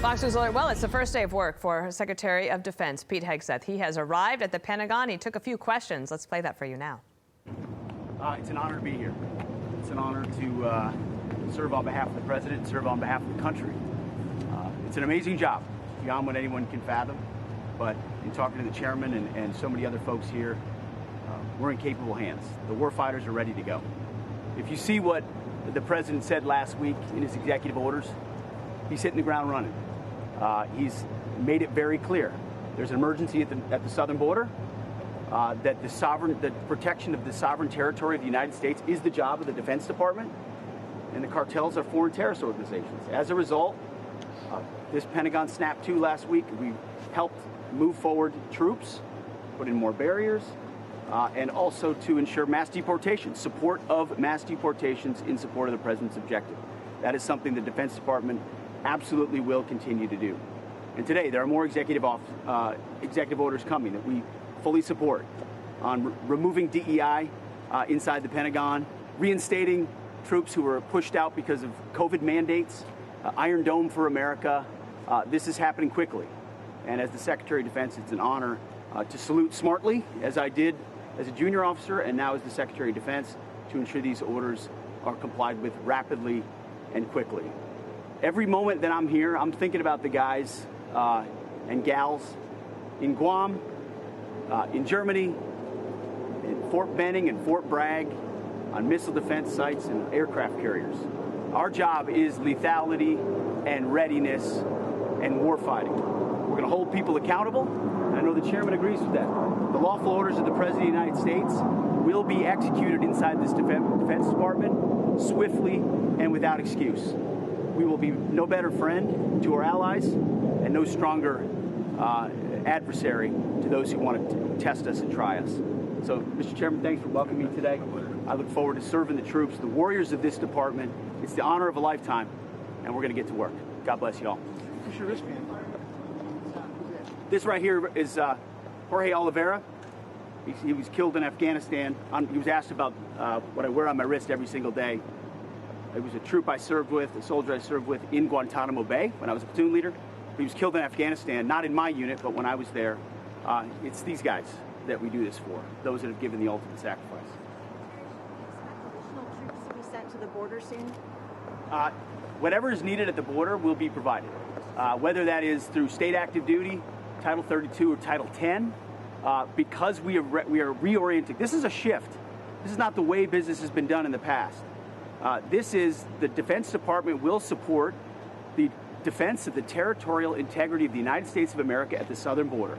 Fox News alert. Well, it's the first day of work for Secretary of Defense Pete Hegseth. He has arrived at the Pentagon. He took a few questions. Let's play that for you now. It's an honor to be here. It's an honor to serve on behalf of the president, serve on behalf of the country. It's an amazing job, beyond what anyone can fathom. But in talking to the chairman and so many other folks here, we're in capable hands. The warfighters are ready to go. If you see what the president said last week in his executive orders, he's hitting the ground running. He's made it very clear. There's an emergency at the southern border, that the protection of the sovereign territory of the United States is the job of the Defense Department, and the cartels are foreign terrorist organizations. As a result, this Pentagon Snap 2 last week, we helped move forward troops, put in more barriers, and also to ensure mass deportations, support of mass deportations in support of the president's objective. That is something the Defense Department absolutely will continue to do. And today, there are more executive orders coming that we fully support on removing DEI inside the Pentagon, reinstating troops who were pushed out because of COVID mandates, Iron Dome for America. This is happening quickly. And as the Secretary of Defense, it's an honor to salute smartly, as I did as a junior officer and now as the Secretary of Defense, to ensure these orders are complied with rapidly and quickly. Every moment that I'm here, I'm thinking about the guys and gals in Guam, in Germany, in Fort Benning and Fort Bragg, on missile defense sites and aircraft carriers. Our job is lethality and readiness and warfighting. We're going to hold people accountable, and I know the chairman agrees with that. The lawful orders of the President of the United States will be executed inside this Defense Department swiftly and without excuse. We will be no better friend to our allies and no stronger adversary to those who want to test us and try us. So, Mr. Chairman, thanks for welcoming me today. I look forward to serving the troops, the warriors of this department. It's the honor of a lifetime, and we're going to get to work. God bless you all. What's your wristband? This right here is Jorge Oliveira. He was killed in Afghanistan. He was asked about what I wear on my wrist every single day. It was a troop I served with, a soldier I served with in Guantanamo Bay when I was a platoon leader. He was killed in Afghanistan, not in my unit, but when I was there. It's these guys that we do this for, those that have given the ultimate sacrifice. Additional troops to be sent to the border soon? Whatever is needed at the border will be provided, whether that is through state active duty, Title 32 or Title 10, because we are reorienting. This is a shift. This is not the way business has been done in the past. This is the Defense Department will support the defense of the territorial integrity of the United States of America at the southern border,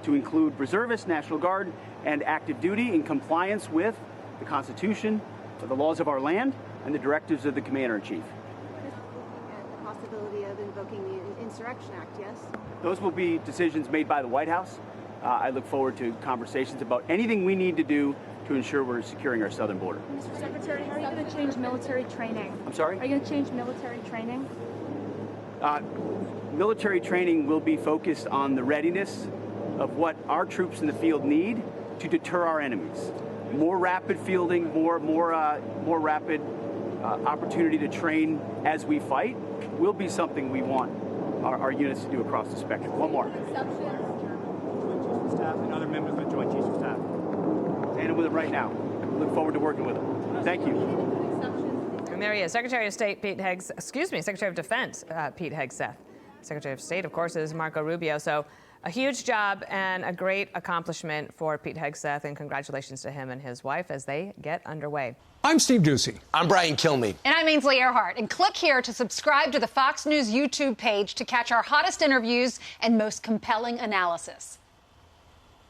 to include reservists, National Guard, and active duty in compliance with the Constitution, the laws of our land, and the directives of the Commander-in-Chief. Looking at the possibility of invoking the Insurrection Act, yes? Those will be decisions made by the White House. I look forward to conversations about anything we need to do to ensure we're securing our southern border. Mr. Secretary, how are you going to change military training? I'm sorry? Are you going to change military training? Military training will be focused on the readiness of what our troops in the field need to deter our enemies. More rapid fielding, more rapid opportunity to train as we fight will be something we want our units to do across the spectrum. One more. Staff and other members of the Joint Chiefs of Staff. Standing with him right now. Look forward to working with him. Thank you. And there he is, Secretary of State Pete Secretary of Defense Pete Hegseth. Secretary of State, of course, is Marco Rubio. So a huge job and a great accomplishment for Pete Hegseth, and congratulations to him and his wife as they get underway. I'm Steve Ducey. I'm Brian Kilmeade. And I'm Ainsley Earhart. And click here to subscribe to the Fox News YouTube page to catch our hottest interviews and most compelling analysis.